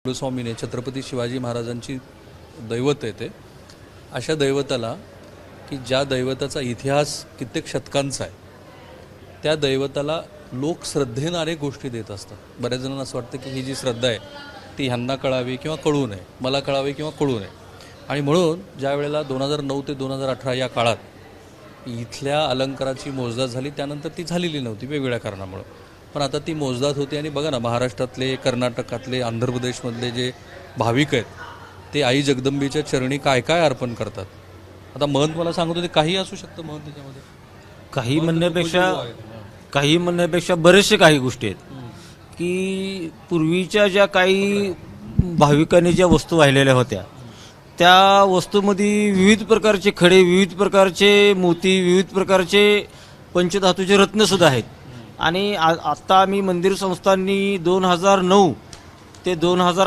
स्वामीने छत्रपती शिवाजी महाराजांची दैवत आहे ते. अशा दैवताला की ज्या दैवताचा इतिहास कित्येक शतकांचा आहे, त्या दैवताला लोक श्रद्धेनं अनेक गोष्टी देत असतात. बऱ्याच जणांना असं वाटतं की ही जी श्रद्धा आहे ती ह्यांना कळावी किंवा कळू नये, मला कळावी किंवा कळू नये. आणि म्हणून ज्या वेळेला 2009 ते 2018 या काळात इथल्या अलंकाराची मोजदाद झाली, त्यानंतर ती झालेली नव्हती वेगवेगळ्या कारणामुळं. पण आता ती मोजदाद होती आणि बघा ना, महाराष्ट्रातले, कर्नाटकातले, आंध्र प्रदेशमधले जे भाविक आहेत ते आई जगदंबेच्या चरणी काय काय अर्पण करतात. आता महंत मला सांगत होते काही असू शकतं महंत त्याच्यामध्ये, काही म्हणण्यापेक्षा बरेचसे काही गोष्टी आहेत की पूर्वीच्या ज्या काही भाविकांनी ज्या वस्तू वाहिलेल्या होत्या त्या वस्तूमध्ये विविध प्रकारचे खडे, विविध प्रकारचे मोती, विविध प्रकारचे पंचधातूचे रत्नसुद्धा आहेत. आणि आता आम्ही मंदिर संस्थांनी 2009 ते 2018